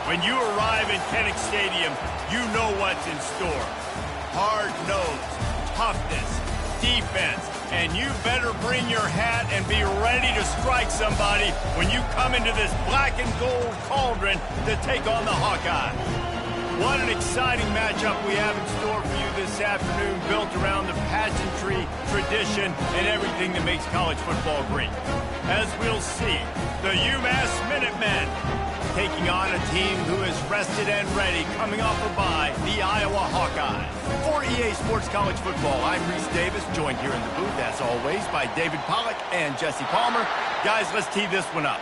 When you arrive in Kinnick Stadium, you know what's in store. Hard nose, toughness, defense, and you better bring your hat and be ready to strike somebody when you come into this black and gold cauldron to take on the Hawkeyes. What an exciting matchup we have in store for you this afternoon, built around the pageantry, tradition, and everything that makes college football great. As we'll see, the UMASS Minutemen taking on a team who is rested and ready, coming off a bye, the Iowa Hawkeyes. For EA Sports College Football, I'm Reese Davis, joined here in the booth, as always, by David Pollack and Jesse Palmer. Guys, let's tee this one up.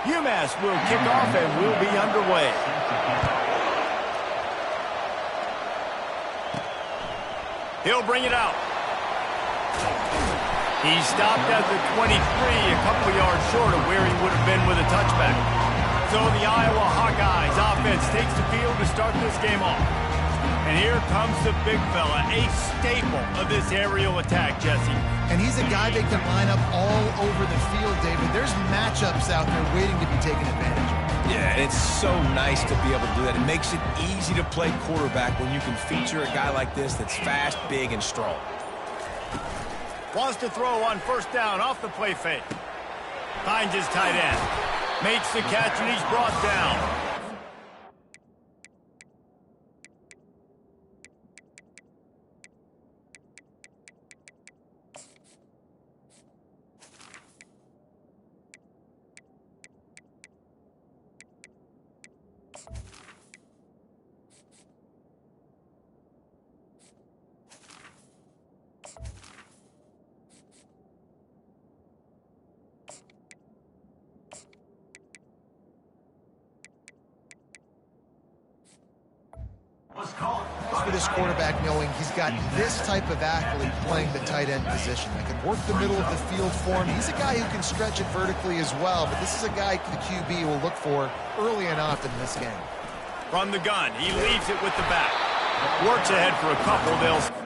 UMass will kick off and we'll be underway. He'll bring it out. He stopped at the 23, a couple yards short of where he would have been with a touchback. So the Iowa Hawkeyes offense takes the field to start this game off. And here comes the big fella, a staple of this aerial attack, Jesse. And he's a guy that can line up all over the field, David. There's matchups out there waiting to be taken advantage of. Yeah, and it's so nice to be able to do that. It makes it easy to play quarterback when you can feature a guy like this that's fast, big, and strong. Wants to throw on first down off the play fake. Finds his tight end. Makes the catch and he's brought down. For this quarterback, knowing he's got this type of athlete playing the tight end position that can work the middle of the field for him. He's a guy who can stretch it vertically as well, but this is a guy the QB will look for early and often in this game. From the gun, he leaves it with the back. Works ahead for a couple. They'll...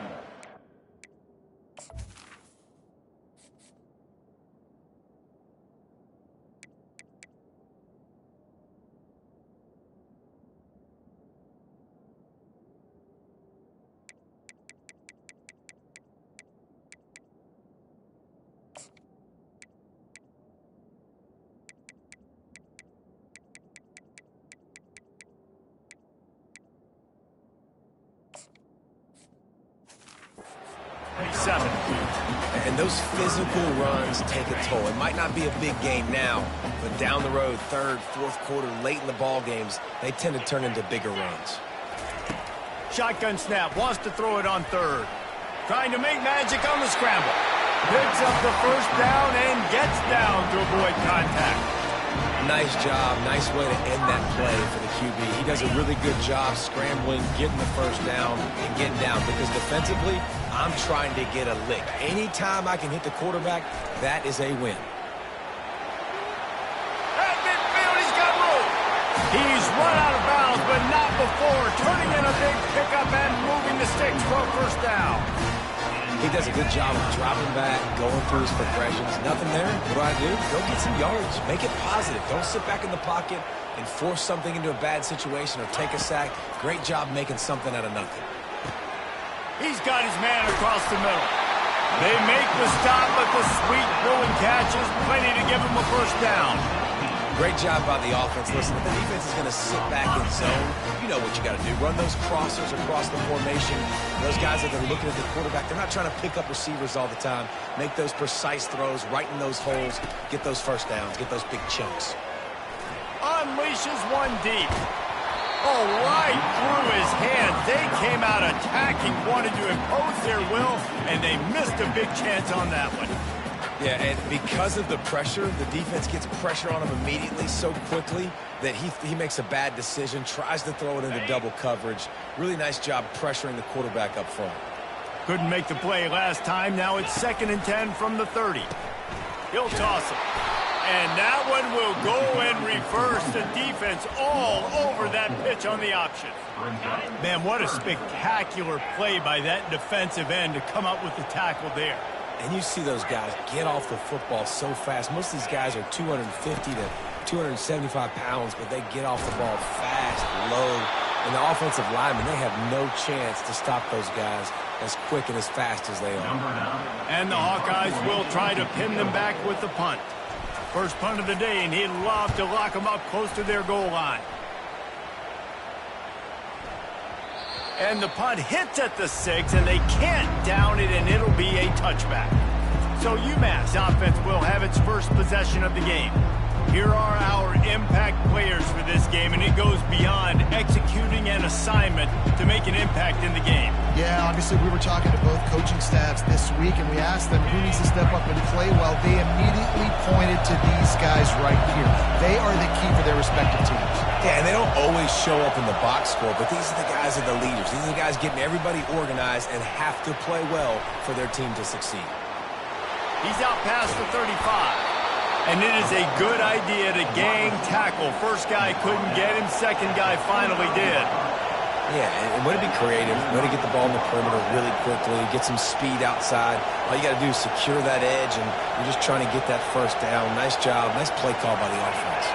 And those physical runs take a toll. It might not be a big game now, but down the road, third, fourth quarter, late in the ball games, they tend to turn into bigger runs. Shotgun snap, wants to throw it on third. Trying to make magic on the scramble. Picks up the first down and gets down to avoid contact. Nice job, nice way to end that play for the QB. He does a really good job scrambling, getting the first down, and getting down, because defensively, I'm trying to get a lick. Anytime I can hit the quarterback, that is a win. At midfield, he's got room. He's run out of bounds, but not before turning in a big pickup and moving the sticks for a first down. He does a good job of dropping back, going through his progressions. Nothing there. What do? Go get some yards. Make it positive. Don't sit back in the pocket and force something into a bad situation or take a sack. Great job making something out of nothing. He's got his man across the middle. They make the stop, but the sweet throwing catch is plenty to give him a first down. Great job by the offense. Listen, if the defense is going to sit back in zone, you know what you got to do. Run those crossers across the formation. Those guys that are looking at the quarterback, they're not trying to pick up receivers all the time. Make those precise throws right in those holes. Get those first downs. Get those big chunks. Unleashes one deep. Oh, right through his hands. They came out attacking, wanted to impose their will, and they missed a big chance on that one. Yeah, and because of the pressure, the defense gets pressure on him immediately so quickly that he makes a bad decision, tries to throw it into double coverage. Really nice job pressuring the quarterback up front. Couldn't make the play last time. Now it's 2nd and 10 from the 30. He'll toss it. And that one will go in reverse. The defense all over that pitch on the option. Man, what a spectacular play by that defensive end to come up with the tackle there. And you see those guys get off the football so fast. Most of these guys are 250 to 275 pounds, but they get off the ball fast, low. And the offensive linemen, they have no chance to stop those guys as quick and as fast as they are. And the Hawkeyes will try to pin them back with the punt. First punt of the day, and he'd love to lock them up close to their goal line. And the punt hits at the 6, and they can't down it, and it'll be a touchback. So UMass offense will have its first possession of the game. Here are our impact players for this game, and it goes beyond executing an assignment to make an impact in the game. Yeah, obviously we were talking to both coaching staffs this week, and we asked them who needs to step up and play well. They immediately pointed to these guys right here. They are the key for their respective teams. Yeah, and they don't always show up in the box score, but these are the guys that are the leaders. These are the guys getting everybody organized and have to play well for their team to succeed. He's out past the 35. And it is a good idea to gang tackle. First guy couldn't get him. Second guy finally did. Yeah, and way to be creative. Way to get the ball in the perimeter really quickly. Get some speed outside. All you got to do is secure that edge, and you're just trying to get that first down. Nice job. Nice play call by the offense.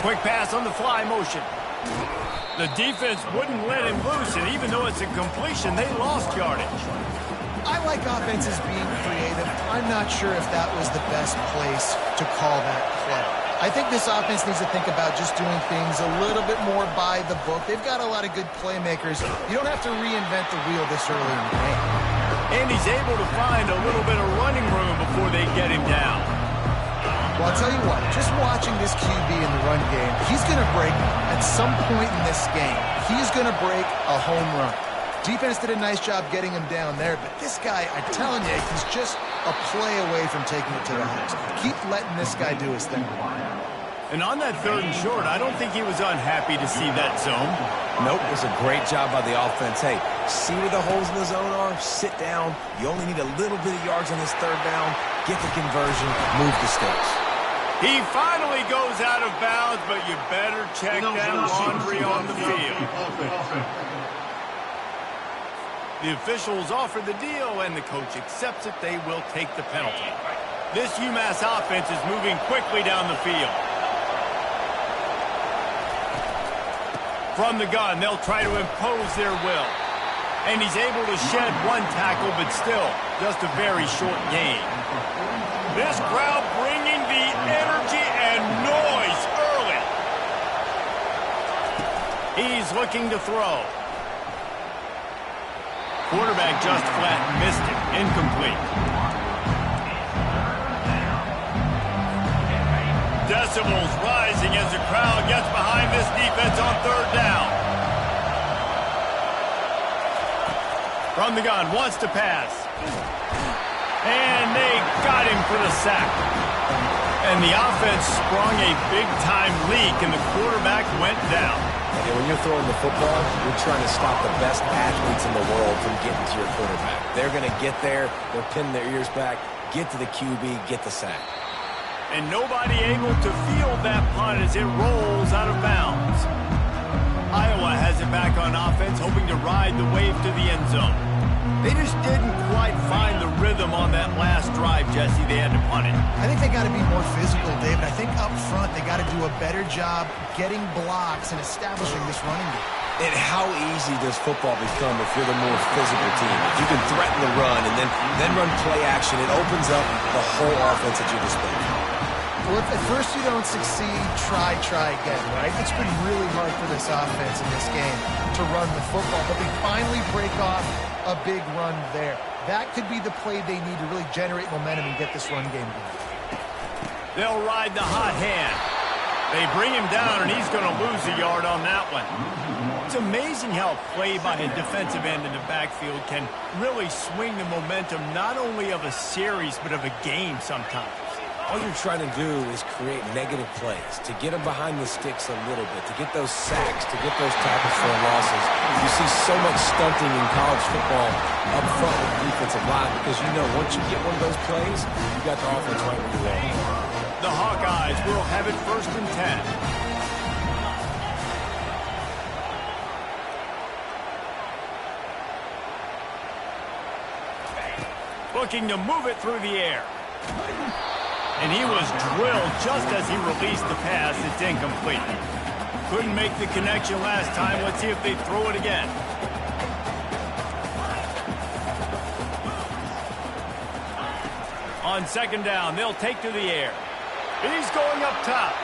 Quick pass on the fly motion. The defense wouldn't let him loose, and even though it's a completion, they lost yardage. I like offenses being creative. I'm not sure if that was the best place to call that play. I think this offense needs to think about just doing things a little bit more by the book. They've got a lot of good playmakers. You don't have to reinvent the wheel this early in the game. And he's able to find a little bit of running room before they get him down. Well, I'll tell you what, just watching this QB in the run game, he's going to break at some point in this game. He's going to break a home run. Defense did a nice job getting him down there, but this guy, I'm telling you, he's just a play away from taking it to the house. Keep letting this guy do his thing. And on that 3rd and short, I don't think he was unhappy to see that zone. Nope, it was a great job by the offense. Hey, see where the holes in the zone are? Sit down. You only need a little bit of yards on this 3rd down. Get the conversion. Move the sticks. He finally goes out of bounds, but you better check that laundry on the field. The officials offer the deal, and the coach accepts it. They will take the penalty. This UMass offense is moving quickly down the field. From the gun, they'll try to impose their will. And he's able to shed one tackle, but still, just a very short gain. This crowd bringing the energy and noise early. He's looking to throw. Quarterback just flat missed it. Incomplete. Decibels rising as the crowd gets behind this defense on 3rd down. From the gun, wants to pass. And they got him for the sack. And the offense sprung a big-time leak, and the quarterback went down. Yeah, when you're throwing the football, you're trying to stop the best athletes in the world from getting to your quarterback. They're going to get there. They're pinning their ears back, get to the QB, get the sack. And nobody able to field that punt as it rolls out of bounds. Iowa has it back on offense, hoping to ride the wave to the end zone. They just didn't quite find the rhythm on that last drive, Jesse. They had to punt it. I think they got to be more physical, David. I think up front they got to do a better job getting blocks and establishing this running game. And how easy does football become if you're the more physical team? If you can threaten the run and then run play action, it opens up the whole offense at your disposal. Well, if at first you don't succeed, try again, right? It's been really hard for this offense in this game to run the football, but they finally break off a big run there. That could be the play they need to really generate momentum and get this run game going. They'll ride the hot hand. They bring him down, and he's going to lose a yard on that one. It's amazing how play by a defensive end in the backfield can really swing the momentum not only of a series but of a game sometimes. All you're trying to do is create negative plays, to get them behind the sticks a little bit, to get those sacks, to get those tackles for losses. You see so much stunting in college football up front with the defensive line because you know once you get one of those plays, you got the offense right where you are. The Hawkeyes will have it 1st and 10. looking to move it through the air. And he was drilled just as he released the pass. It's incomplete. Couldn't make the connection last time. Let's see if they throw it again. On second down, they'll take to the air. He's going up top.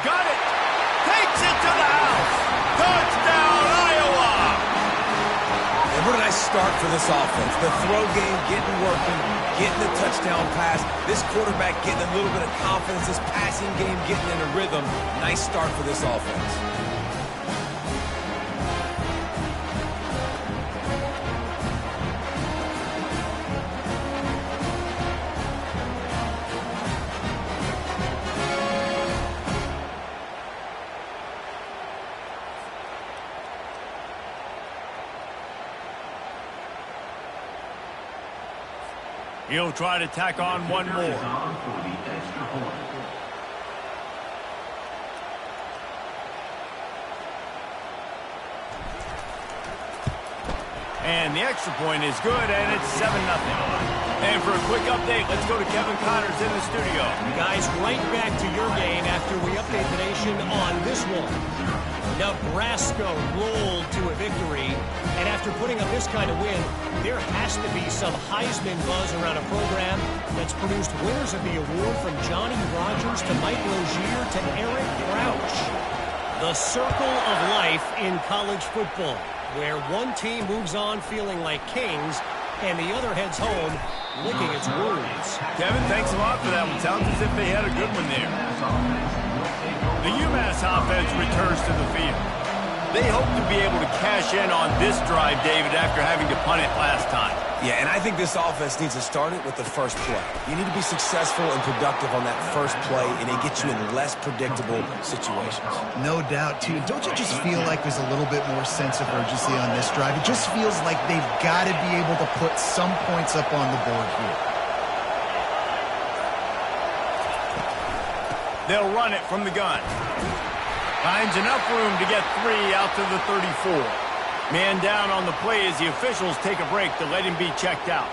Got it. Takes it to the house. Touchdown, Iowa. And what a nice start for this offense. The throw game getting working, getting the touchdown pass. This quarterback getting a little bit of confidence. This passing game getting in a rhythm. Nice start for this offense. He'll try to tack on one more. And the extra point is good, and it's 7-0. And for a quick update, let's go to Kevin Connors in the studio. Guys, right back to your game after we update the nation on this one. Nebraska rolled to a victory, and after putting up this kind of win, there has to be some Heisman buzz around a program that's produced winners of the award from Johnny Rodgers to Mike Rozier to Eric Crouch. The circle of life in college football, where one team moves on feeling like kings, and the other heads home licking its wounds. Kevin, thanks a lot for that one. Sounds as if they had a good one there. The UMASS offense returns to the field. They hope to be able to cash in on this drive, David, after having to punt it last time. Yeah, and I think this offense needs to start it with the first play. You need to be successful and productive on that first play, and it gets you in less predictable situations. No doubt, too. Don't you just feel like there's a little bit more sense of urgency on this drive? It just feels like they've got to be able to put some points up on the board here. They'll run it from the gun. Finds enough room to get 3 out to the 34. Man down on the play as the officials take a break to let him be checked out.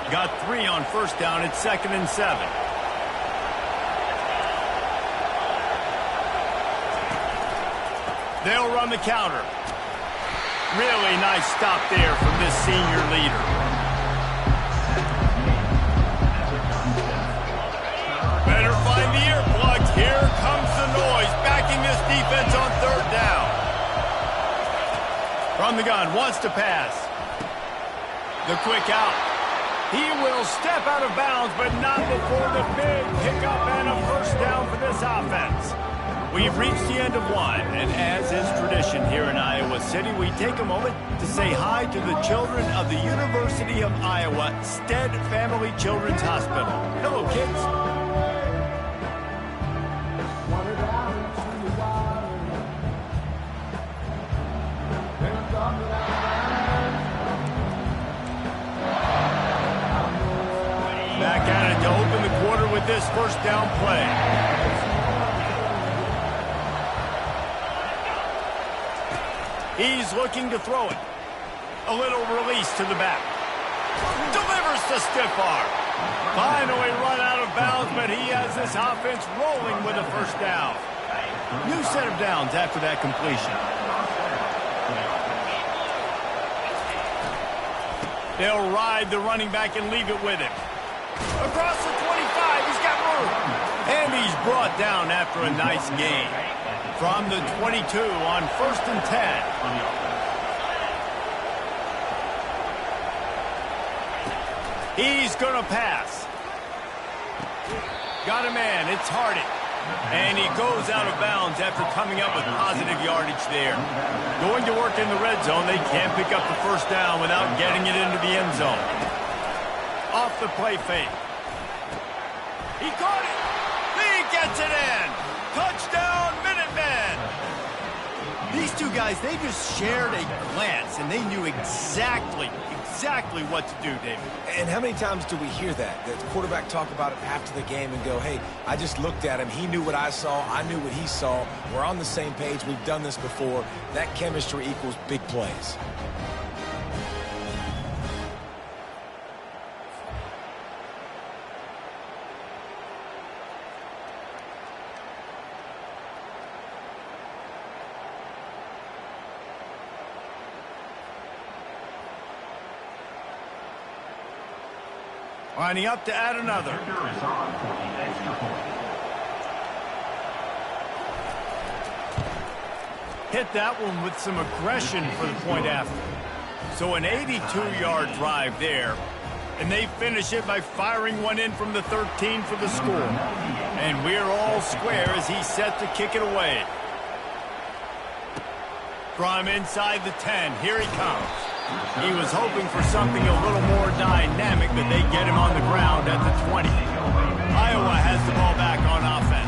Got 3 on first down. It's 2nd and 7. They'll run the counter. Really nice stop there from this senior leader. Better find the earplugs. Here comes the noise, backing this defense on 3rd down. From the gun, wants to pass. The quick out. He will step out of bounds, but not before the big pickup and a first down for this offense. We've reached the end of one, and as is tradition here in Iowa City, we take a moment to say hi to the children of the University of Iowa Stead Family Children's Hospital. Hello, kids. Back at it to open the quarter with this first down play. He's looking to throw it. A little release to the back. Delivers the stiff arm. Finally run out of bounds, but he has this offense rolling with a first down. New set of downs after that completion. They'll ride the running back and leave it with him. Across the 25, he's got room. And he's brought down after a nice gain. From the 22 on 1st and 10. He's going to pass. Got a man. It's Hardy. And he goes out of bounds after coming up with positive yardage there. Going to work in the red zone. They can't pick up the first down without getting it into the end zone. Off the play fake. He caught it. He gets it in. Touchdown, Minutemen. These two guys, they just shared a glance, and they knew exactly what to do, David. And how many times do we hear that? The quarterback talk about it after the game and go, hey, I just looked at him. He knew what I saw. I knew what he saw. We're on the same page. We've done this before. That chemistry equals big plays. Lining up to add another. Hit that one with some aggression for the point after. So an 82-yard drive there. And they finish it by firing one in from the 13 for the score. And we're all square as he's set to kick it away. From inside the 10, here he comes. He was hoping for something a little more dynamic, but they get him on the ground at the 20. Iowa has the ball back on offense.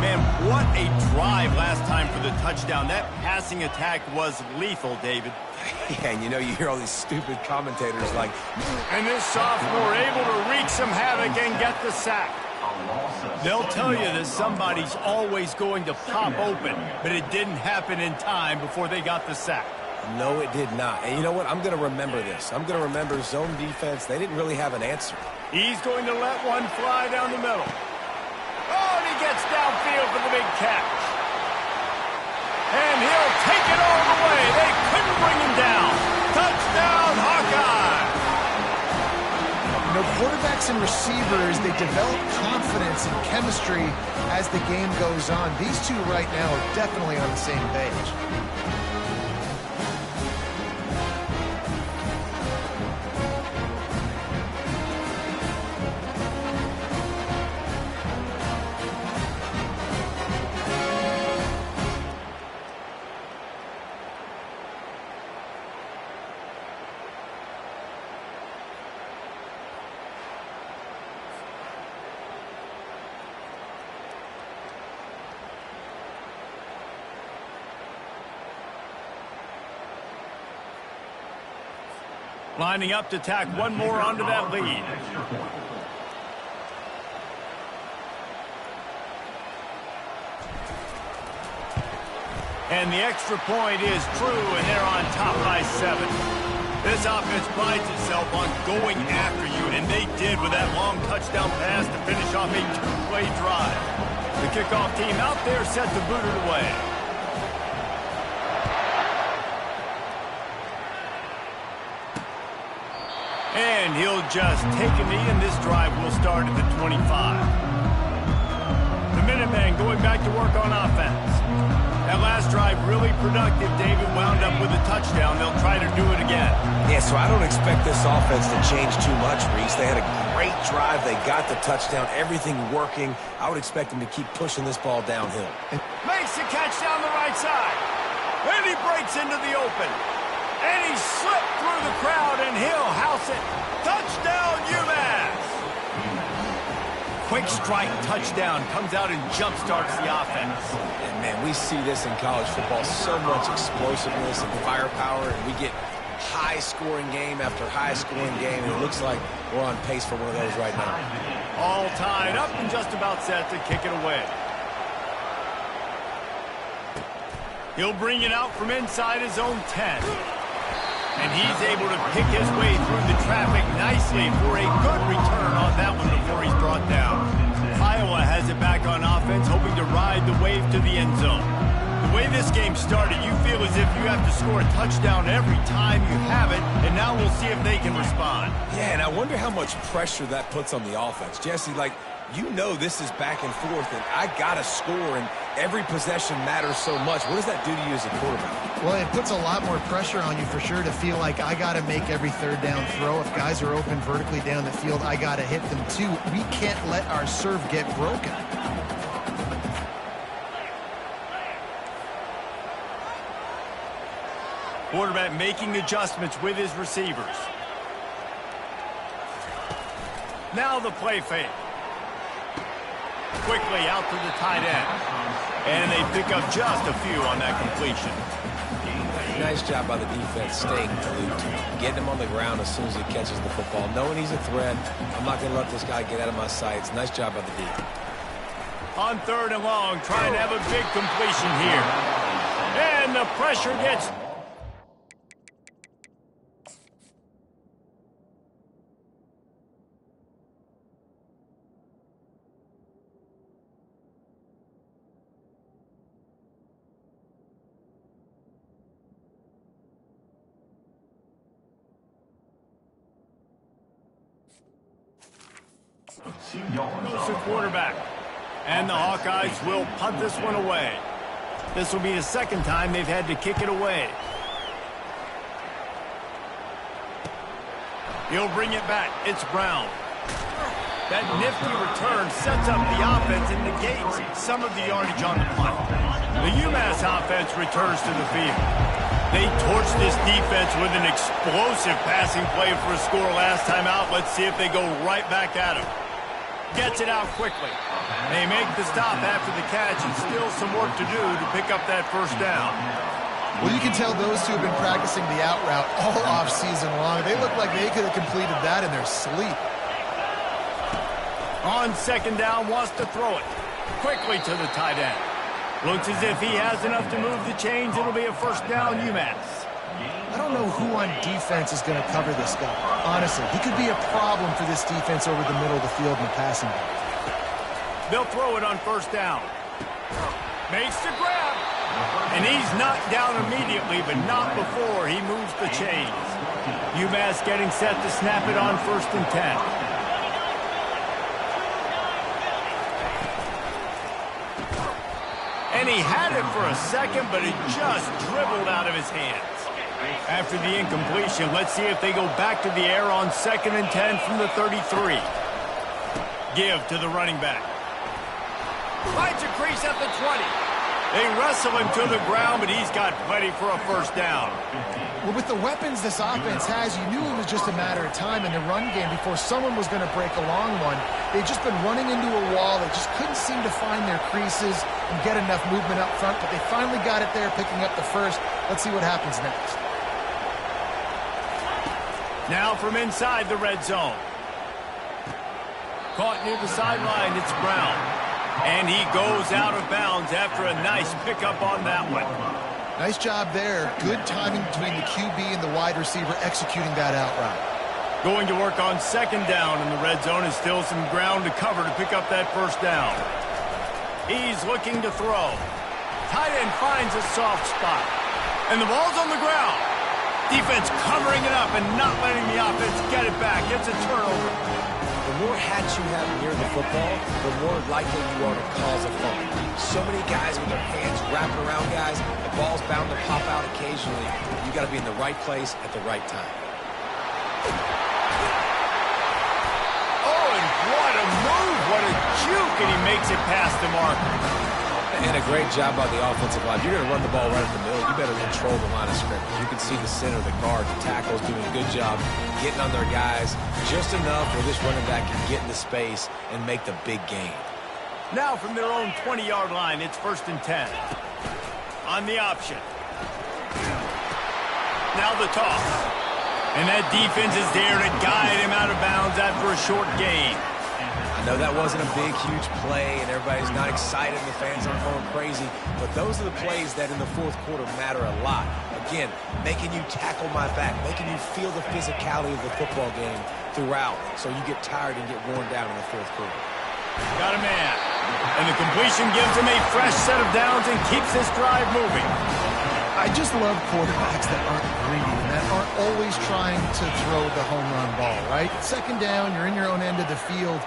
Man, what a drive last time for the touchdown. That passing attack was lethal, David. Yeah, and you hear all these stupid commentators like... And this sophomore able to wreak some havoc and get the sack. They'll tell you that somebody's always going to pop open, but it didn't happen in time before they got the sack. No, it did not. And you know what? I'm going to remember this. I'm going to remember zone defense. They didn't really have an answer. He's going to let one fly down the middle. Oh, and he gets downfield for the big catch. And he'll take it all the way. They couldn't bring him down. Touchdown, Hawkeye. Quarterbacks and receivers, they develop confidence and chemistry as the game goes on. These two right now are definitely on the same page. Lining up to tack one more onto that lead. And the extra point is true, and they're on top by 7. This offense prides itself on going after you, and they did with that long touchdown pass to finish off a 2-play drive. The kickoff team out there set to boot it away. And he'll just take a knee, and this drive will start at the 25. The Minutemen going back to work on offense. That last drive really productive. David wound up with a touchdown. They'll try to do it again. Yeah, so I don't expect this offense to change too much, Reese. They had a great drive. They got the touchdown. Everything working. I would expect them to keep pushing this ball downhill. Makes the catch down the right side. And he breaks into the open. And he slipped through the crowd, and he'll house it. Touchdown, UMASS! Quick strike touchdown comes out and jump-starts the offense. And, man, we see this in college football. So much explosiveness and firepower, and we get high-scoring game after high-scoring game, and it looks like we're on pace for one of those right now. All tied up and just about set to kick it away. He'll bring it out from inside his own 10. And he's able to pick his way through the traffic nicely for a good return on that one before he's brought down. Iowa has it back on offense, hoping to ride the wave to the end zone. The way this game started, you feel as if you have to score a touchdown every time you have it, and now we'll see if they can respond. Yeah, and I wonder how much pressure that puts on the offense. Jesse, you know this is back and forth, and I got to score, and every possession matters so much. What does that do to you as a quarterback? Well, it puts a lot more pressure on you for sure to feel like I got to make every third down throw. If guys are open vertically down the field, I got to hit them too. We can't let our serve get broken. Quarterback making adjustments with his receivers. Now the play fake. Quickly out to the tight end. And they pick up just a few on that completion. Nice job by the defense staying glued to him, getting him on the ground as soon as he catches the football, knowing he's a threat. I'm not going to let this guy get out of my sights. Nice job by the D. On 3rd and long, trying to have a big completion here. And the pressure gets... Goes to quarterback. And the Hawkeyes will punt this one away. This will be the 2nd time they've had to kick it away. He'll bring it back. It's Brown. That nifty return sets up the offense and negates some of the yardage on the punt. The UMASS offense returns to the field. They torched this defense with an explosive passing play for a score last time out. Let's see if they go right back at him. Gets it out quickly. They make the stop after the catch, and still some work to do to pick up that 1st down. Well, you can tell those two have been practicing the out route all off season long. They look like they could have completed that in their sleep. On 2nd down, wants to throw it quickly to the tight end. Looks as if he has enough to move the chains. It'll be a 1st down, UMass. I don't know who on defense is going to cover this guy. Honestly, he could be a problem for this defense over the middle of the field in the passing game. They'll throw it on 1st down. Makes the grab. And he's knocked down immediately, but not before he moves the chains. UMass getting set to snap it on 1st and 10. And he had it for a second, but it just dribbled out of his hands. After the incompletion, let's see if they go back to the air on 2nd and 10 from the 33. Give to the running back. Finds a crease at the 20. They wrestle him to the ground, but he's got plenty for a 1st down. Well, with the weapons this offense has, you knew it was just a matter of time in the run game before someone was going to break a long one. They've just been running into a wall. They just couldn't seem to find their creases and get enough movement up front, but they finally got it there, picking up the 1st. Let's see what happens next. Now from inside the red zone. Caught near the sideline, it's Brown. And he goes out of bounds after a nice pickup on that one. Nice job there. Good timing between the QB and the wide receiver executing that out route. Going to work on 2nd down in the red zone, and still some ground to cover to pick up that 1st down. He's looking to throw. Tight end finds a soft spot. And the ball's on the ground. Defense covering it up and not letting the offense get it back. It's a turnover. The more hats you have near the football, the more likely you are to cause a fumble. So many guys with their hands wrapped around guys, the ball's bound to pop out occasionally. You got to be in the right place at the right time. Oh, and what a move, what a juke, and he makes it past the marker. And a great job by the offensive line. If you're going to run the ball right at the middle, you better control the line of scrimmage. You can see the center, the guard, the tackles doing a good job getting on their guys just enough where this running back can get into space and make the big gain. Now from their own 20-yard line, it's 1st and 10. On the option. Now the toss. And that defense is there to guide him out of bounds after a short gain. I know that wasn't a big, huge play, and everybody's not excited, and the fans aren't going crazy, but those are the plays that in the 4th quarter matter a lot. Again, making you tackle my back, making you feel the physicality of the football game throughout, so you get tired and get worn down in the 4th quarter. Got a man. And the completion gives him a fresh set of downs and keeps this drive moving. I just love quarterbacks that aren't greedy and that aren't always trying to throw the home run ball, right? 2nd down, you're in your own end of the field.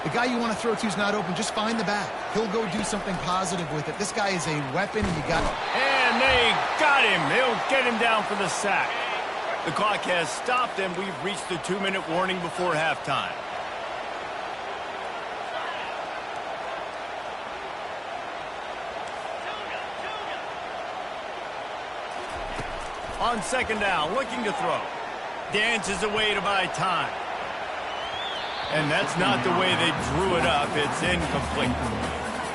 The guy you want to throw to is not open. Just find the back. He'll go do something positive with it. This guy is a weapon, and you got it. And they got him. They'll get him down for the sack. The clock has stopped, and we've reached the 2-minute warning before halftime. On 2nd down, looking to throw. Dances away to buy time. And that's not the way they drew it up. It's incomplete.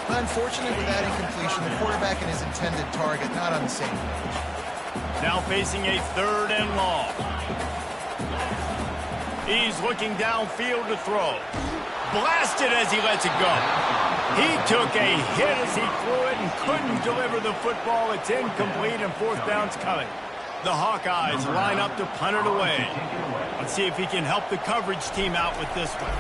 Unfortunate with that incompletion, the quarterback and his intended target not on the same page. Now facing a 3rd and long. He's looking downfield to throw. Blasted as he lets it go. He took a hit as he threw it and couldn't deliver the football. It's incomplete and 4th down's coming. The Hawkeyes line up to punt it away. Let's see if he can help the coverage team out with this one.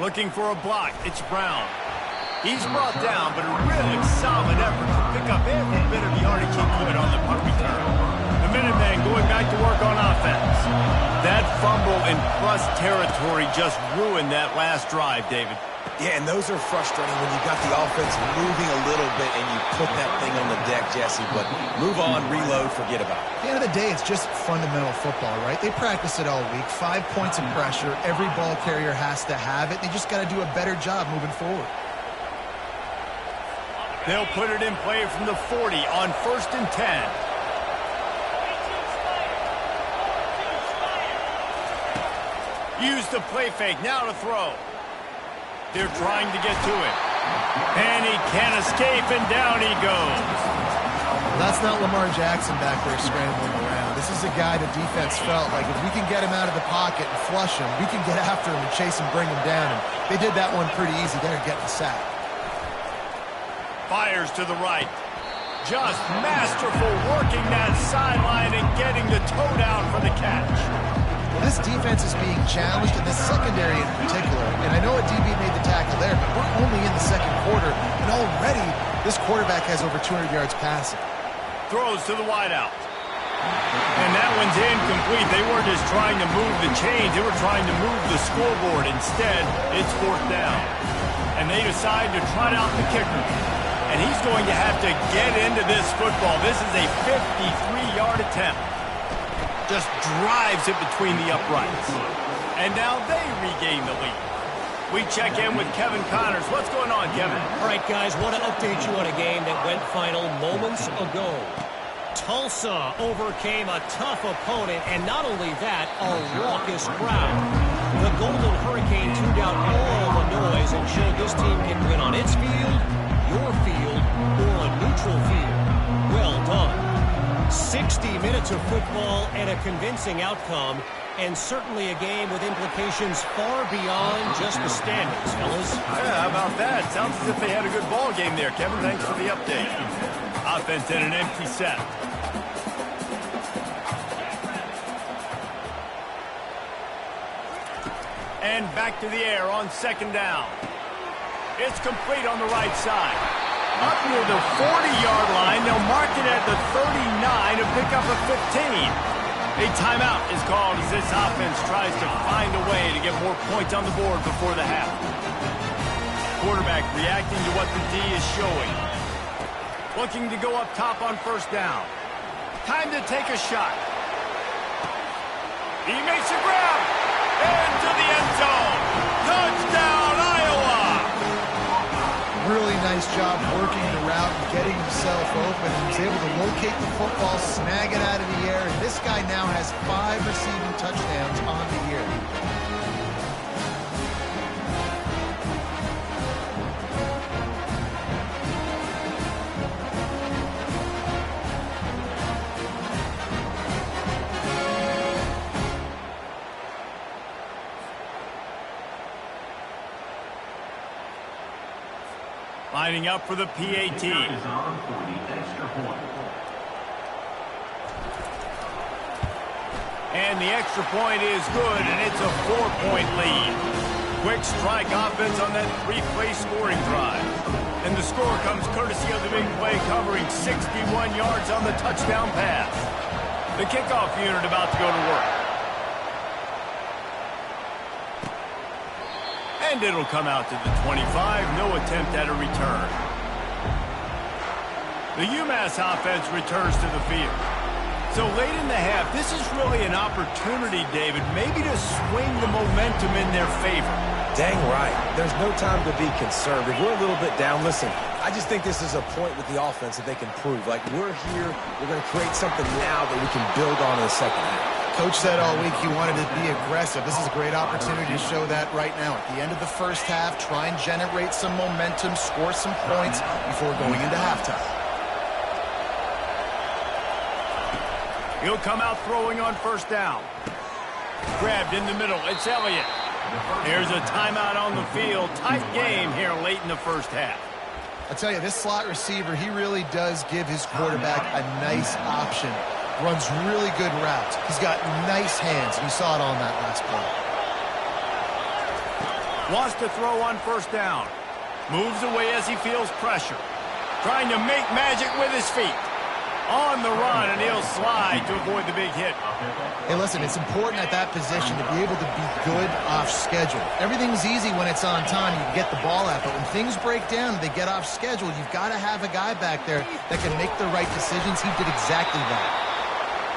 Looking for a block. It's Brown. He's brought down, but a really solid effort to pick up every bit of yardage he could on the punt return. The Minutemen going back to work on offense. That fumble in plus territory just ruined that last drive, David. Yeah, and those are frustrating when you got the offense moving a little bit and you put that thing on the deck, Jesse. But move on, reload, forget about it. At the end of the day, it's just fundamental football, right? They practice it all week. 5 points of pressure. Every ball carrier has to have it. They just got to do a better job moving forward. They'll put it in play from the 40 on 1st and 10. Use the play fake, now to throw. They're trying to get to it. And he can't escape, and down he goes. Well, that's not Lamar Jackson back there scrambling around. This is a guy the defense felt like if we can get him out of the pocket and flush him, we can get after him and chase him, bring him down. And they did that one pretty easy. They're getting the sack. Fires to the right. Just masterful working that sideline and getting the toe down for the catch. Well, this defense is being challenged, in this secondary in particular. And I know a DB made the tackle there, but we're only in the 2nd quarter. And already this quarterback has over 200 yards passing. Throws to the wideout. And that one's incomplete. They weren't just trying to move the chains. They were trying to move the scoreboard. Instead, it's 4th down. And they decide to trot out the kicker. And he's going to have to get into this football. This is a 53-yard attempt. Just drives it between the uprights. And now they regain the lead. We check in with Kevin Connors. What's going on, Kevin? All right, guys, want to update you on a game that went final moments ago. Tulsa overcame a tough opponent, and not only that, a raucous crowd. The Golden Hurricane tuned out all the noise and showed this team can win on its field, your field, or a neutral field. Well done. 60 minutes of football and a convincing outcome, and certainly a game with implications far beyond just the standings, fellas. Yeah, how about that? Sounds as if they had a good ball game there, Kevin. Thanks for the update. Offense in an empty set. And back to the air on 2nd down. It's complete on the right side. Up near the 40-yard line, they'll mark it at the 39 to pick up a 15. A timeout is called as this offense tries to find a way to get more points on the board before the half. Quarterback reacting to what the D is showing. Looking to go up top on 1st down. Time to take a shot. He makes a grab. Into the end zone. Touchdown, Iowa! Really nice job working the route and getting himself open. He was able to locate the football, snag it out of the air, and this guy now has 5 receiving touchdowns on the year. Lining up for the PAT. And the extra point is good, and it's a 4-point lead. Quick strike offense on that 3-play scoring drive. And the score comes courtesy of the big play covering 61 yards on the touchdown pass. The kickoff unit about to go to work. And it'll come out to the 25. No attempt at a return. The UMASS offense returns to the field. So late in the half, this is really an opportunity, David, maybe to swing the momentum in their favor. Dang right. There's no time to be concerned. If we're a little bit down, listen, I just think this is a point with the offense that they can prove. Like, we're here, we're going to create something now that we can build on in the second half. Coach said all week he wanted to be aggressive. This is a great opportunity to show that right now. At the end of the first half, try and generate some momentum, score some points before going into halftime. He'll come out throwing on first down. Grabbed in the middle. It's Elliott. Here's a timeout on the field. Tight game here late in the first half. I tell you, this slot receiver, he really does give his quarterback a nice option. Runs really good routes. He's got nice hands. You saw it on that last play. Wants to throw on first down. Moves away as he feels pressure. Trying to make magic with his feet. On the run, and he'll slide to avoid the big hit. Hey, listen, it's important at that position to be able to be good off schedule. Everything's easy when it's on time. You can get the ball out, but when things break down and they get off schedule, you've got to have a guy back there that can make the right decisions. He did exactly that.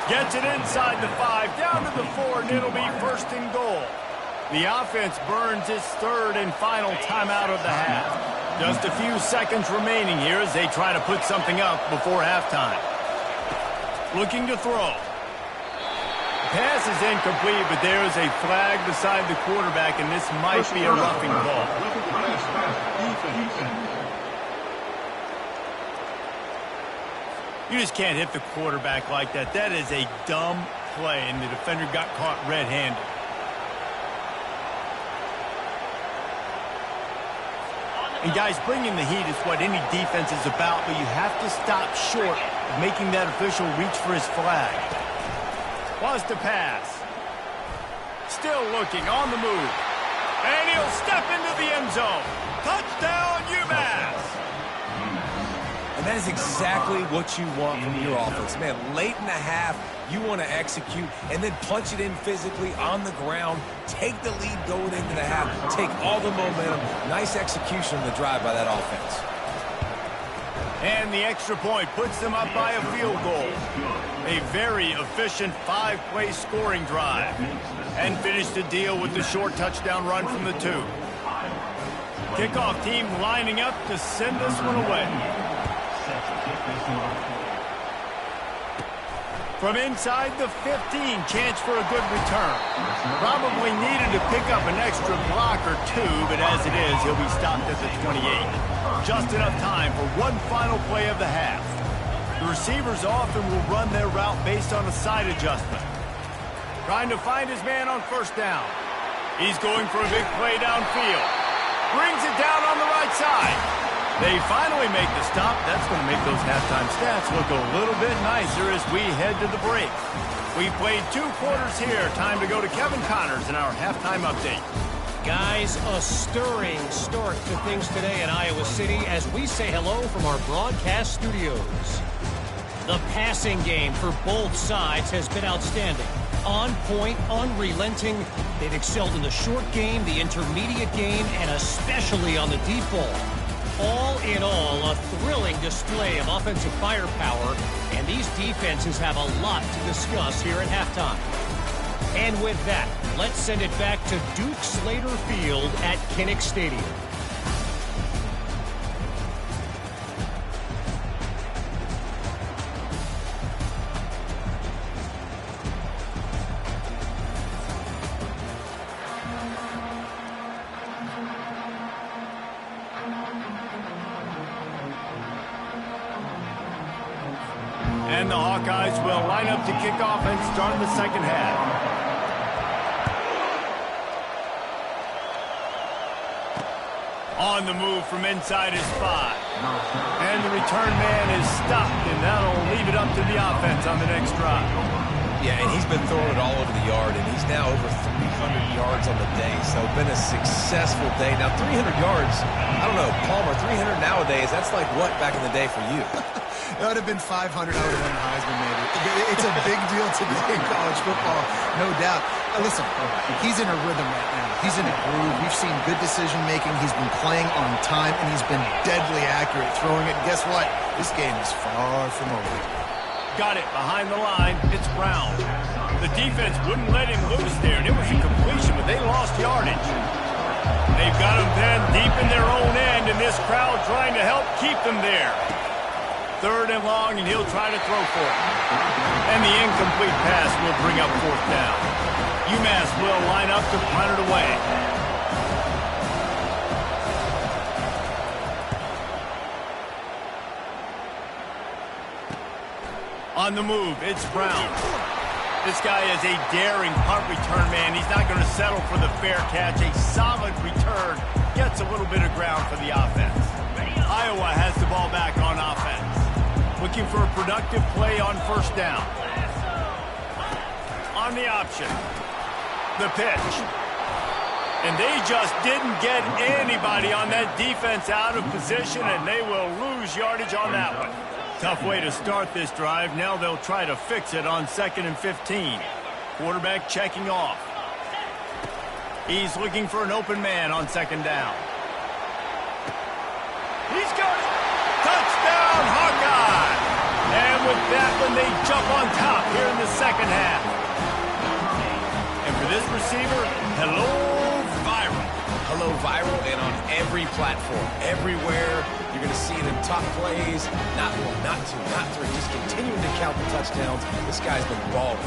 Gets it inside the 5, down to the 4, and it'll be first and goal. The offense burns its third and final timeout of the half. Just a few seconds remaining here as they try to put something up before halftime. Looking to throw. Pass is incomplete, but there is a flag beside the quarterback, and this might be a roughing ball. You just can't hit the quarterback like that. That is a dumb play, and the defender got caught red-handed. And guys, bringing the heat is what any defense is about, but you have to stop short of making that official reach for his flag. Was to pass. Still looking on the move. And he'll step into the end zone. Touchdown, UMASS! And that is exactly what you want from your offense. Man, late in the half, you want to execute and then punch it in physically on the ground. Take the lead going into the half. Take all the momentum. Nice execution on the drive by that offense. And the extra point puts them up by a field goal. A very efficient 5-play scoring drive. And finish the deal with the short touchdown run from the 2. Kickoff team lining up to send this one away. From inside the 15, chance for a good return. Probably needed to pick up an extra block or 2, but as it is, he'll be stopped at the 28. Just enough time for one final play of the half. The receivers often will run their route based on a side adjustment. Trying to find his man on first down. He's going for a big play downfield. Brings it down on the right side. They finally make the stop. That's going to make those halftime stats look a little bit nicer as we head to the break. We played 2 quarters here. Time to go to Kevin Connors in our halftime update. Guys, a stirring start to things today in Iowa City as we say hello from our broadcast studios. The passing game for both sides has been outstanding. On point, unrelenting. They've excelled in the short game, the intermediate game, and especially on the deep ball. All in all, a thrilling display of offensive firepower, and these defenses have a lot to discuss here at halftime. And with that, let's send it back to Duke Slater Field at Kinnick Stadium. And the Hawkeyes will line up to kick off and start the second half. On the move from inside his 5. And the return man is stopped, and that'll leave it up to the offense on the next drive. Yeah, and he's been throwing it all over the yard, and he's now over 300 yards on the day. So been a successful day. Now, 300 yards, I don't know, Palmer, 300 nowadays, that's like what back in the day for you? It would have been 500. I would have won the Heisman, maybe. It's a big deal today in college football, no doubt. Listen, he's in a rhythm right now. He's in a groove. We've seen good decision-making. He's been playing on time, and he's been deadly accurate throwing it. And guess what? This game is far from over. Got it behind the line. It's Brown. The defense wouldn't let him loose there, and it was a completion, but they lost yardage. They've got him then deep in their own end, and this crowd trying to help keep them there. 3rd and long, and he'll try to throw for it. And the incomplete pass will bring up 4th down. UMass will line up to punt it away. On the move, it's Brown. This guy is a daring punt return man. He's not going to settle for the fair catch. A solid return. Gets a little bit of ground for the offense. Iowa has the ball back on offense. Looking for a productive play on 1st down. On the option. The pitch. And they just didn't get anybody on that defense out of position, and they will lose yardage on that one. Tough way to start this drive. Now they'll try to fix it on 2nd and 15. Quarterback checking off. He's looking for an open man on 2nd down. He's got it. Touchdown, Hawkeye! And with that one, they jump on top here in the 2nd half. And for this receiver, hello, viral. Hello, viral, and on every platform, everywhere, you're going to see them top plays. Not 1, not 2, not 3. Just continuing to count the touchdowns. This guy's been balling.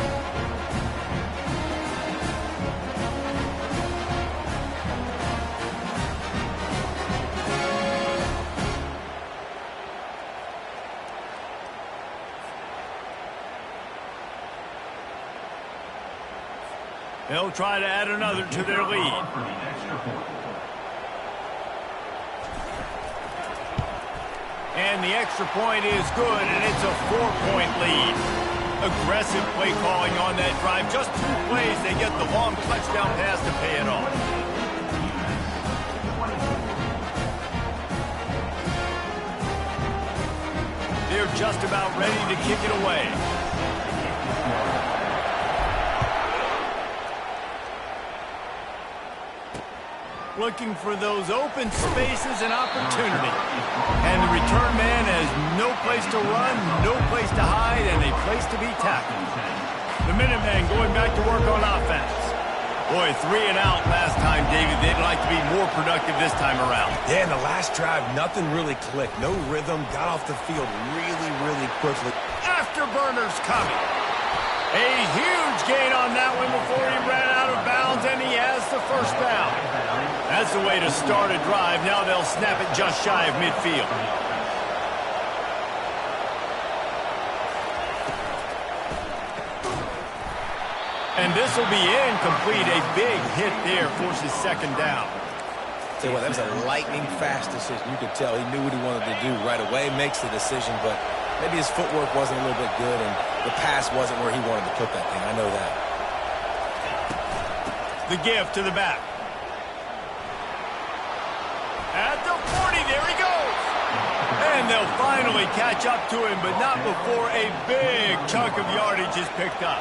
They'll try to add another to their lead. And the extra point is good, and it's a 4-point lead. Aggressive play calling on that drive. Just 2 plays, they get the long touchdown pass to pay it off. They're just about ready to kick it away. Looking for those open spaces and opportunity. And the return man has no place to run, no place to hide, and a place to be tackled. The Minutemen going back to work on offense. Boy, 3 and out last time, David. They'd like to be more productive this time around. Yeah, in the last drive, nothing really clicked. No rhythm, got off the field really, really quickly. Afterburners coming. A huge gain on that one before he ran out of bounds, and he has the 1st down. That's the way to start a drive. Now they'll snap it just shy of midfield. And this will be incomplete. A big hit there forces 2nd down. Tell you what, that was a lightning-fast decision. You could tell he knew what he wanted to do right away, makes the decision, but maybe his footwork wasn't a little bit good, and the pass wasn't where he wanted to put that thing. I know that. The give to the back. At the 40, there he goes. And they'll finally catch up to him, but not before a big chunk of yardage is picked up.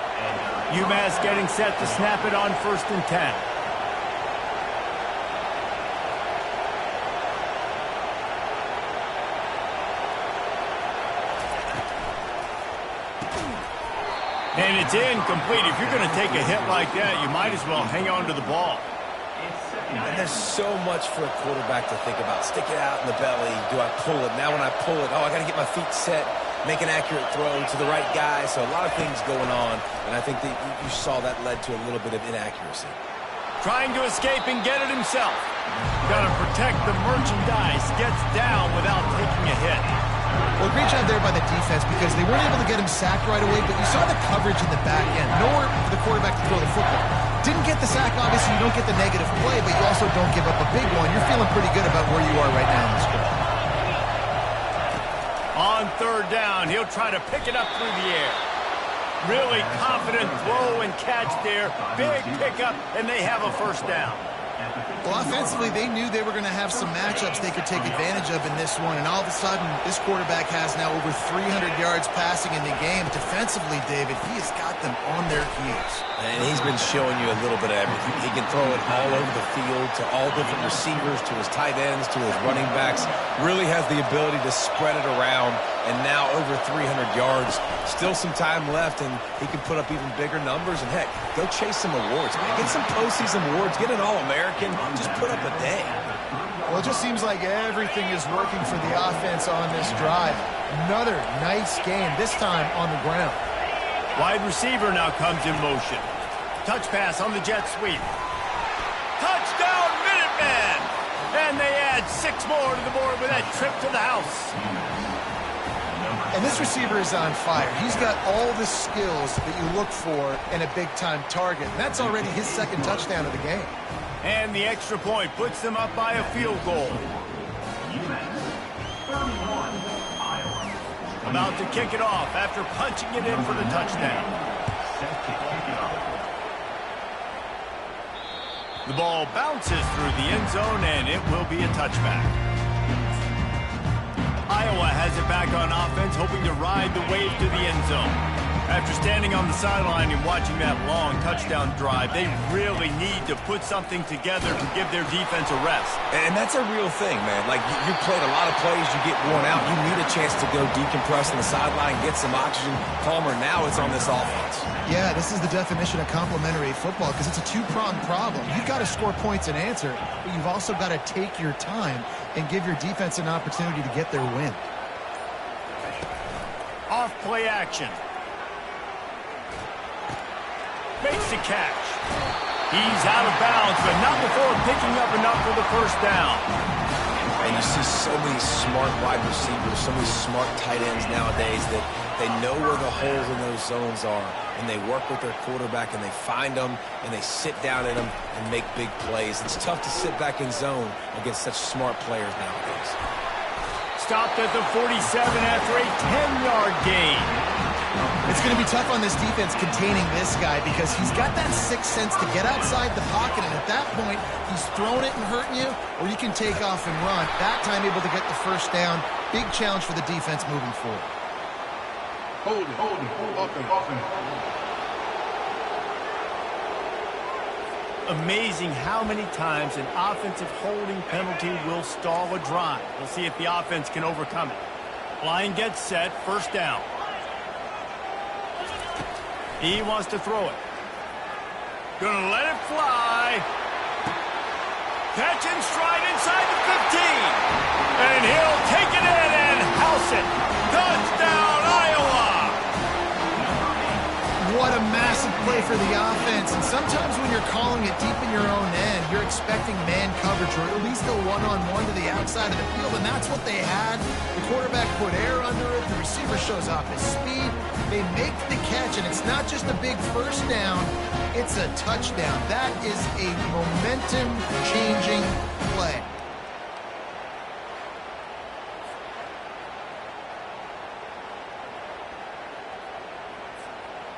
UMass getting set to snap it on 1st and 10. And it's incomplete. If you're going to take a hit like that, you might as well hang on to the ball. And there's so much for a quarterback to think about. Stick it out in the belly. Do I pull it? Now when I pull it, I got to get my feet set, make an accurate throw to the right guy. So a lot of things going on, and I think that you saw that led to a little bit of inaccuracy. Trying to escape and get it himself. Got to protect the merchandise. Gets down without taking a hit. Well, great job there by the defense because they weren't able to get him sacked right away, but you saw the coverage in the back end. Nowhere for the quarterback to throw the football. Didn't get the sack, obviously. You don't get the negative play, but you also don't give up a big one. You're feeling pretty good about where you are right now in this game. On 3rd down, he'll try to pick it up through the air. Really confident throw and catch there. Big pickup, and they have a 1st down. Well, offensively, they knew they were going to have some matchups they could take advantage of in this one, and all of a sudden, this quarterback has now over 300 yards passing in the game. Defensively, David, he has got them on their heels. And he's been showing you a little bit of everything. He can throw it all over the field to all different receivers, to his tight ends, to his running backs. Really has the ability to spread it around, and now over 300 yards. Still some time left, and he can put up even bigger numbers. And, heck, go chase some awards, man. Get some postseason awards. Get an All-American. Just put up a day. Well, it just seems like everything is working for the offense on this drive. Another nice game, this time on the ground. Wide receiver now comes in motion. Touch pass on the jet sweep. Touchdown, Minutemen! And they add 6 more to the board with that trip to the house. And this receiver is on fire. He's got all the skills that you look for in a big-time target. And that's already his 2nd touchdown of the game. And the extra point puts them up by a field goal. About to kick it off after punching it in for the touchdown. The ball bounces through the end zone, and it will be a touchback. Iowa has it back on offense, hoping to ride the wave to the end zone. After standing on the sideline and watching that long touchdown drive, they really need to put something together to give their defense a rest. And that's a real thing, man. Like, you played a lot of plays, you get worn out. You need a chance to go decompress on the sideline, get some oxygen. Palmer, now it's on this offense. Yeah, this is the definition of complementary football because it's a 2-pronged problem. You've got to score points and answer, but you've also got to take your time and give your defense an opportunity to get their win. Off play action. Makes the catch. He's out of bounds, but not before picking up enough for the first down. And you see so many smart wide receivers, so many smart tight ends nowadays that they know where the holes in those zones are, and they work with their quarterback, and they find them, and they sit down in them and make big plays. It's tough to sit back in zone against such smart players nowadays. Stopped at the 47 after a 10-yard gain. It's going to be tough on this defense containing this guy because he's got that 6th sense to get outside the pocket, and at that point, he's throwing it and hurting you, or you can take off and run. That time able to get the first down. Big challenge for the defense moving forward. Hold it. Amazing how many times an offensive holding penalty will stall a drive. We'll see if the offense can overcome it. Line gets set, first down. He wants to throw it. Gonna let it fly. Catch and stride inside the 15. And he'll take it in and house it. Touchdown, Iowa! What a massive play for the offense. And sometimes when you're calling it deep in your own end, you're expecting man coverage or at least a one-on-one to the outside of the field, and that's what they had. The quarterback put air under it. The receiver shows off his speed. They make the catch, and it's not just a big first down, it's a touchdown. That is a momentum-changing play.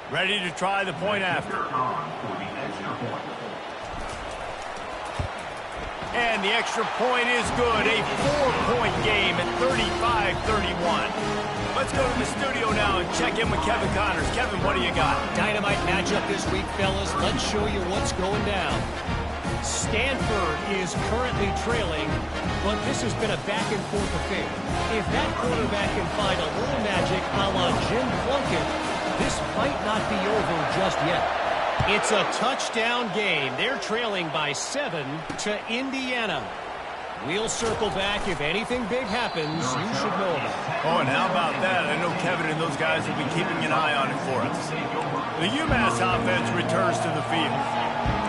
Ready to try the point after. And the extra point is good. A 4-point game at 35-31. Let's go to the studio now and check in with Kevin Connors. Kevin, what do you got? Dynamite matchup this week, fellas. Let's show you what's going down. Stanford is currently trailing, but this has been a back-and-forth affair. If that quarterback can find a little magic a la Jim Plunkett, this might not be over just yet. It's a touchdown game. They're trailing by 7 to Indiana. We'll circle back. If anything big happens, you should know about it. Oh, and how about that? I know Kevin and those guys will be keeping an eye on it for us. The UMASS offense returns to the field.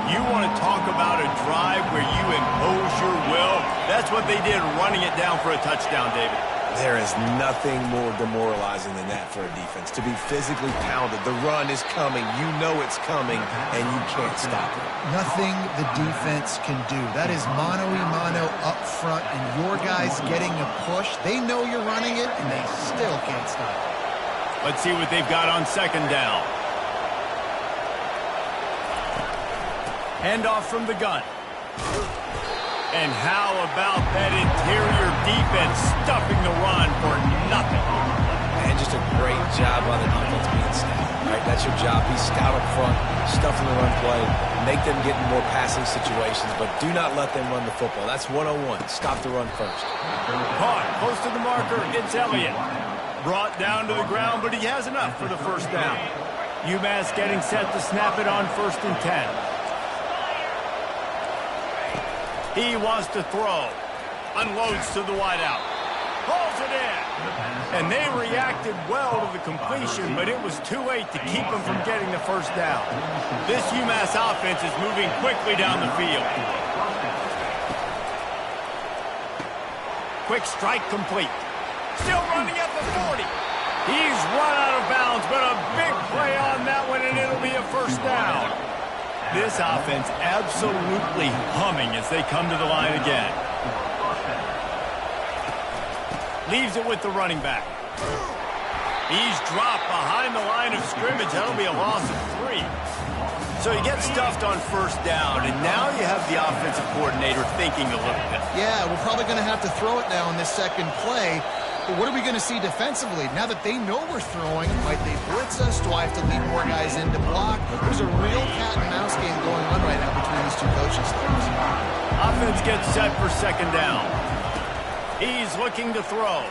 You want to talk about a drive where you impose your will? That's what they did, running it down for a touchdown, David. There is nothing more demoralizing than that for a defense. To be physically pounded. The run is coming. You know it's coming, and you can't stop it. Nothing the defense can do. That is mano-a-mano up front, and your guys getting a push. They know you're running it, and they still can't stop it. Let's see what they've got on second down. Handoff from the gun. And how about that interior defense stuffing the run for nothing? And just a great job by the defense being stout. Right, that's your job. Be stout up front, stuffing the run play, make them get in more passing situations, but do not let them run the football. That's 101. Stop the run first. Caught, close to the marker. It's Elliott. Brought down to the ground, but he has enough for the first down. UMass getting set to snap it on 1st and 10. He wants to throw. Unloads to the wideout. Pulls it in. And they reacted well to the completion, but it was too late to keep them from getting the first down. This UMass offense is moving quickly down the field. Quick strike complete. Still running at the 40. He's run out of bounds, but a big play on that one, and it'll be a first down. This offense absolutely humming as they come to the line again. Leaves it with the running back. He's dropped behind the line of scrimmage. That'll be a loss of 3. So you get stuffed on first down, and now you have the offensive coordinator thinking a little bit. Yeah, we're probably going to have to throw it now in this second play. But what are we going to see defensively? Now that they know we're throwing, might they blitz us? Do I have to lead more guys in to block? There's a real cat-and-mouse game going on right now between these two coaching staffs. Offense gets set for second down. He's looking to throw.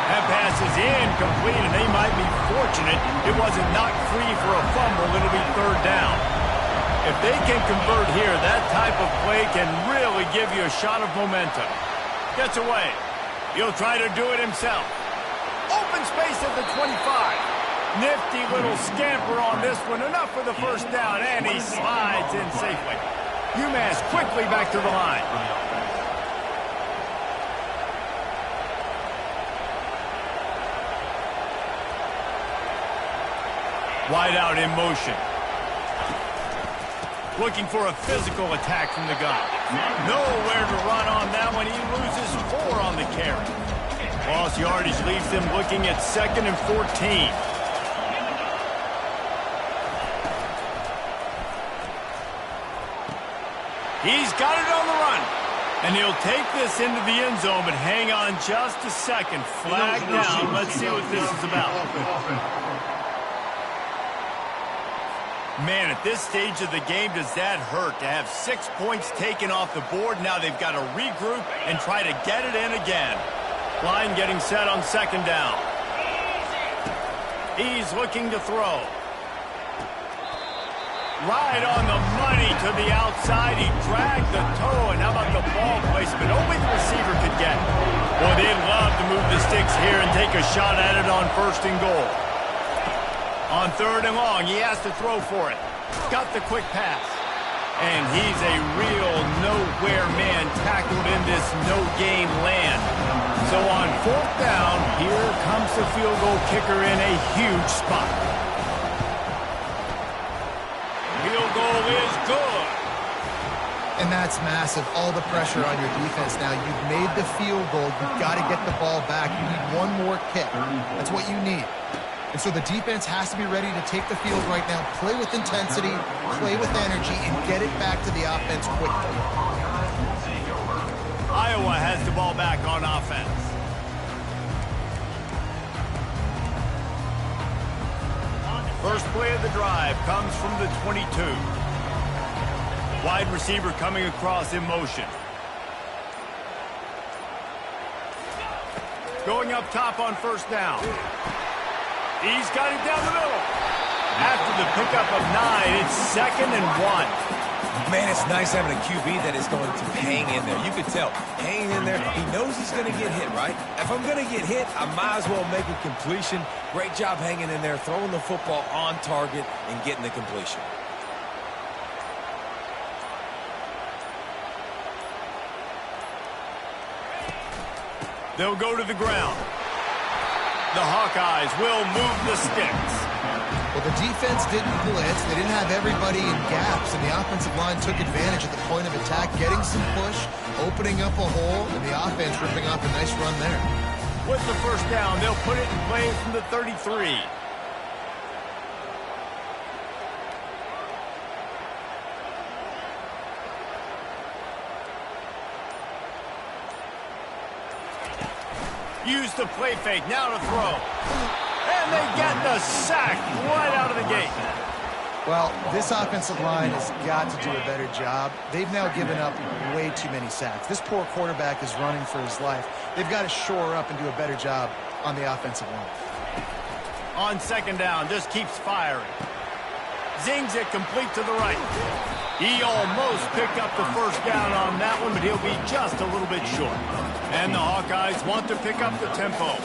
That pass is incomplete, and they might be fortunate it wasn't knocked free for a fumble. It'll be third down. If they can convert here, that type of play can really give you a shot of momentum. Gets away. He'll try to do it himself. Open space at the 25. Nifty little scamper on this one. Enough for the first down, and he slides in safely. UMass quickly back to the line. Wide out in motion. Looking for a physical attack from the gun. Nowhere to run on that one. He loses 4 on the carry. Lost yardage leaves them looking at 2nd and 14. He's got it on the run. And he'll take this into the end zone, but hang on just a second. Flag down. Let's see what this is about. Man, at this stage of the game, does that hurt to have 6 points taken off the board? Now they've got to regroup and try to get it in again. Line getting set on second down. He's looking to throw. Right on the money to the outside. He dragged the toe, and how about the ball placement? Only the receiver could get it. Boy, they'd love to move the sticks here and take a shot at it on 1st and goal. On 3rd and long, he has to throw for it. Got the quick pass. And he's a real nowhere man tackled in this no-game land. So on 4th down, here comes the field goal kicker in a huge spot. Field goal is good. And that's massive. All the pressure on your defense now. You've made the field goal. You've got to get the ball back. You need one more kick. That's what you need. And so the defense has to be ready to take the field right now, play with intensity, play with energy, and get it back to the offense quickly. Iowa has the ball back on offense. First play of the drive comes from the 22. Wide receiver coming across in motion. Going up top on 1st down. He's got it down the middle. After the pickup of 9, it's 2nd and 1. Man, it's nice having a QB that is going to hang in there. You can tell, hanging in there, he knows he's going to get hit, right? If I'm going to get hit, I might as well make a completion. Great job hanging in there, throwing the football on target and getting the completion. They'll go to the ground. The Hawkeyes will move the sticks. Well, the defense didn't blitz. They didn't have everybody in gaps, and the offensive line took advantage at the point of attack, getting some push, opening up a hole, and the offense ripping off a nice run there. With the first down, they'll put it in play from the 33. Use the play fake, now to throw. And they get the sack right out of the gate. Well, this offensive line has got to do a better job. They've now given up way too many sacks. This poor quarterback is running for his life. They've got to shore up and do a better job on the offensive line. On 2nd down, just keeps firing. Zings it complete to the right. He almost picked up the first down on that one, but he'll be just a little bit short. And the Hawkeyes want to pick up the tempo.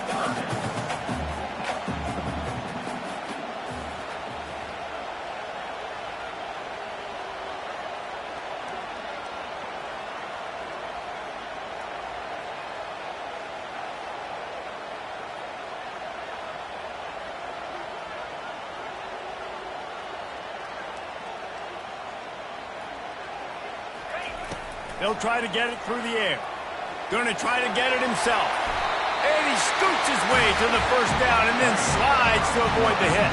He'll try to get it through the air. Going to try to get it himself. And he scoots his way to the first down and then slides to avoid the hit.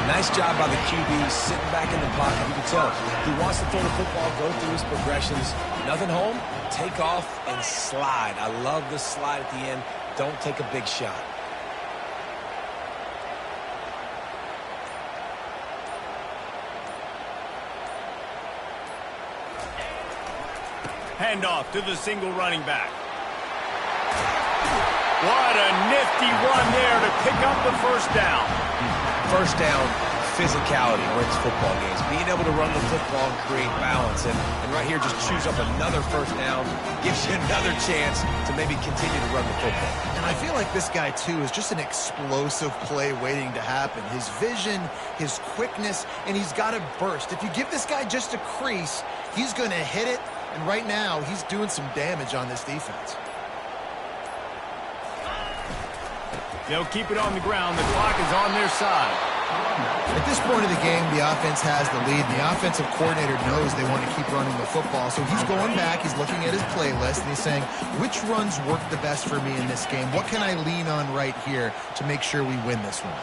Nice job by the QB sitting back in the pocket. You can tell he wants to throw the football, go through his progressions. Nothing home, take off and slide. I love the slide at the end. Don't take a big shot. Handoff to the single running back. What a nifty run there to pick up the first down. First down, physicality wins football games. Being able to run the football and create balance. And right here, just choose up another first down. Gives you another chance to maybe continue to run the football. And I feel like this guy, too, is just an explosive play waiting to happen. His vision, his quickness, and he's got a burst. If you give this guy just a crease, he's going to hit it. And right now, he's doing some damage on this defense. They'll keep it on the ground. The clock is on their side. At this point of the game, the offense has the lead. And the offensive coordinator knows they want to keep running the football. So he's going back. He's looking at his playlist, and he's saying, which runs work the best for me in this game? What can I lean on right here to make sure we win this one?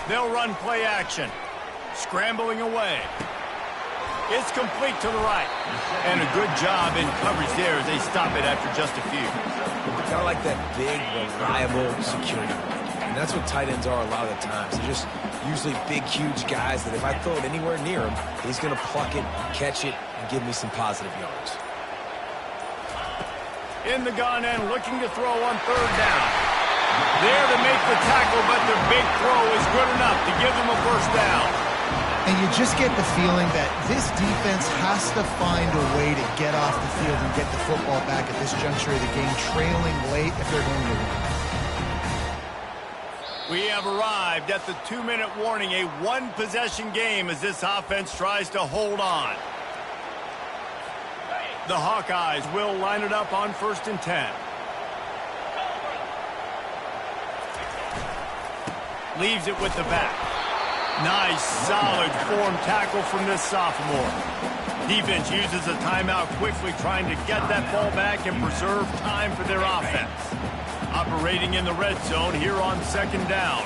They'll run play action. Scrambling away. It's complete to the right. And a good job in coverage there as they stop it after just a few. Kind of like that big, reliable security blanket. And that's what tight ends are a lot of the times. They're just usually big, huge guys that if I throw it anywhere near him, he's going to pluck it, catch it, and give me some positive yards. In the gun and looking to throw on third down. There to make the tackle, but the big throw is good enough to give them a first down. And you just get the feeling that this defense has to find a way to get off the field and get the football back at this juncture of the game, trailing late if they're going to win. We have arrived at the 2-minute warning, a one-possession game as this offense tries to hold on. The Hawkeyes will line it up on 1st and 10. Leaves it with the back. Nice, solid form tackle from this sophomore. Defense uses a timeout quickly, trying to get that ball back and preserve time for their offense. Operating in the red zone here on 2nd down.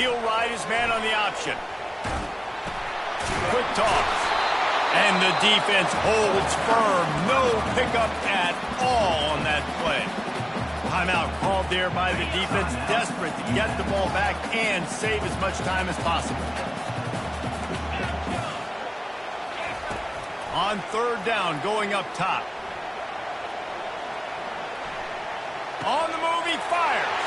He'll ride his man on the option. Quick toss. And the defense holds firm. No pickup at all on that play. Timeout called there by the defense, desperate to get the ball back and save as much time as possible. On 3rd down, going up top. On the move, he fires.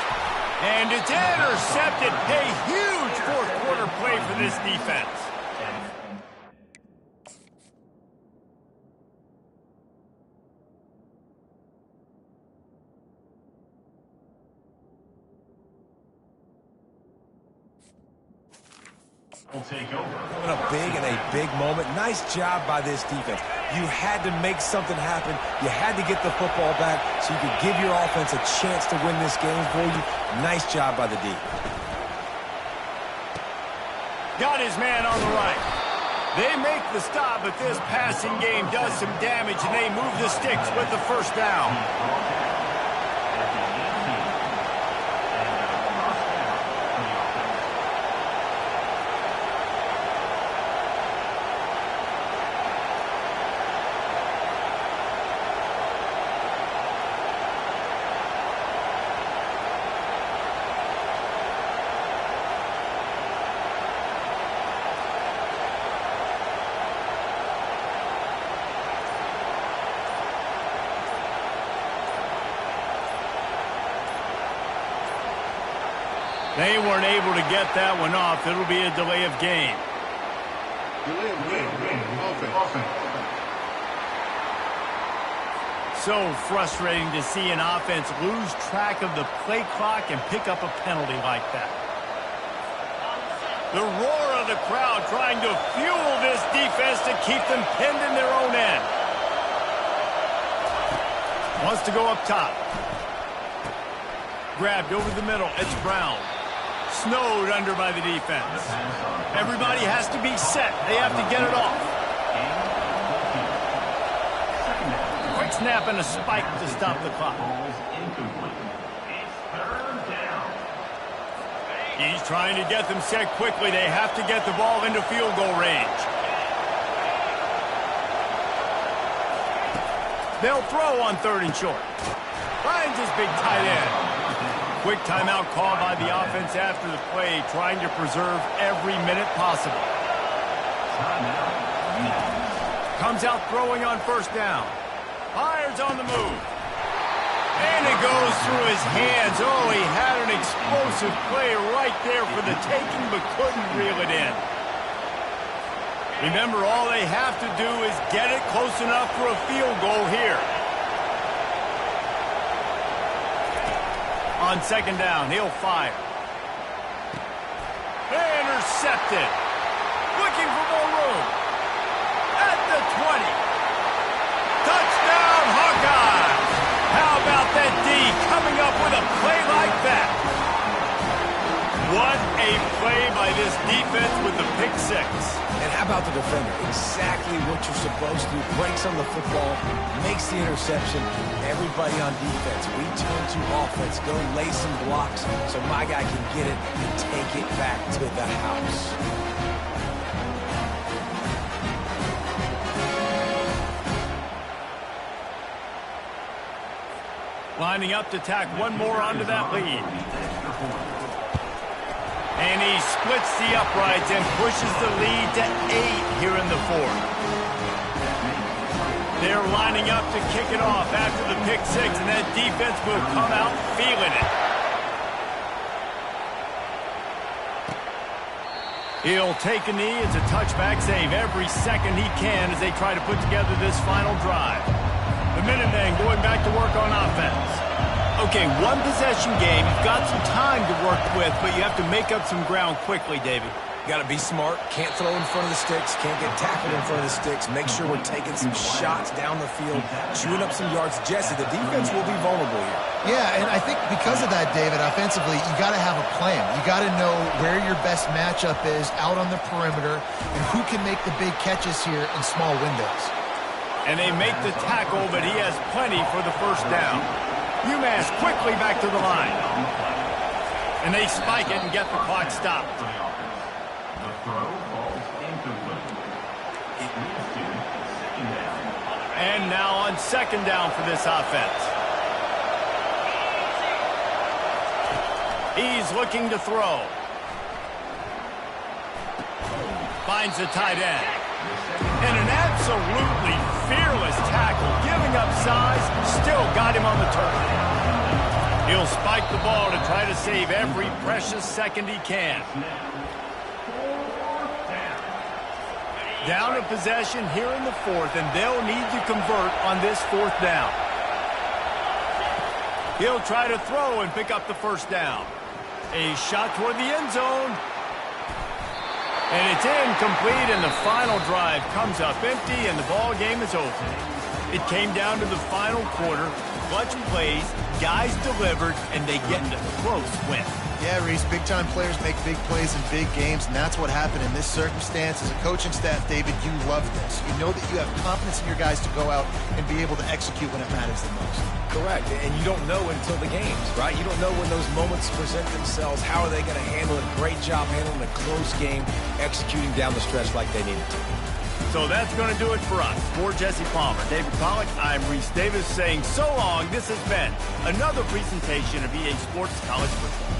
And it's intercepted. A huge 4th-quarter play for this defense. Coming up big in a big moment. Nice job by this defense. You had to make something happen. You had to get the football back so you could give your offense a chance to win this game for you. Nice job by the D. Got his man on the right. They make the stop, but this passing game does some damage, and they move the sticks with the first down. They weren't able to get that one off. It'll be a delay of game. Delay of game. Offense. So frustrating to see an offense lose track of the play clock and pick up a penalty like that. The roar of the crowd trying to fuel this defense to keep them pinned in their own end. Wants to go up top. Grabbed over the middle. It's Brown. Snowed under by the defense. Everybody has to be set. They have to get it off. Quick snap and a spike to stop the clock. He's trying to get them set quickly. They have to get the ball into field goal range. They'll throw on 3rd and short. Finds his big tight end. Quick timeout call by the offense after the play, trying to preserve every minute possible. Comes out throwing on 1st down. Fires on the move. And it goes through his hands. Oh, he had an explosive play right there for the taking, but couldn't reel it in. Remember, all they have to do is get it close enough for a field goal here. On 2nd down, he'll fire. Intercepted. Looking for more room. At the 20. Touchdown, Hawkeyes! How about that D coming up with a play like that? What a play by this defense with the pick 6. And how about the defender? Exactly what you're supposed to. Breaks on the football, makes the interception. Everybody on defense, we turn to offense. Go lay some blocks so my guy can get it and take it back to the house. Lining up to tack one more onto that lead. And he splits the uprights and pushes the lead to 8 here in the 4th. They're lining up to kick it off after the pick 6, and that defense will come out feeling it. He'll take a knee. It's a touchback save every second he can as they try to put together this final drive. The Minutemen going back to work on offense. Okay, 1 possession game. You've got some time to work with, but you have to make up some ground quickly, David. Got to be smart. Can't throw in front of the sticks. Can't get tackled in front of the sticks. Make sure we're taking some shots down the field, chewing up some yards. Jesse, the defense will be vulnerable here. Yeah, and I think because of that, David, offensively, you got to have a plan. You got to know where your best matchup is out on the perimeter and who can make the big catches here in small windows. And they make the tackle, but he has plenty for the 1st down. UMass quickly back to the line. And they spike it and get the clock stopped. And now on 2nd down for this offense. He's looking to throw. Finds the tight end. And an absolutely fearless tackle, giving up size, still got him on the turf. He'll spike the ball to try to save every precious second he can. Down a possession here in the 4th, and they'll need to convert on this 4th down. He'll try to throw and pick up the 1st down. A shot toward the end zone. And it's incomplete, and the final drive comes up empty, and the ball game is over. It came down to the final quarter. Clutch plays, guys delivered, and they get a close win. Yeah, Reese, big-time players make big plays in big games, and that's what happened in this circumstance. As a coaching staff, David, you love this. You know that you have confidence in your guys to go out and be able to execute when it matters the most. Correct, and you don't know until the games, right? You don't know when those moments present themselves. How are they going to handle it? Great job handling a close game, executing down the stretch like they needed to. So that's going to do it for us. For Jesse Palmer, David Pollack, I'm Reese Davis saying so long. This has been another presentation of EA Sports College Football.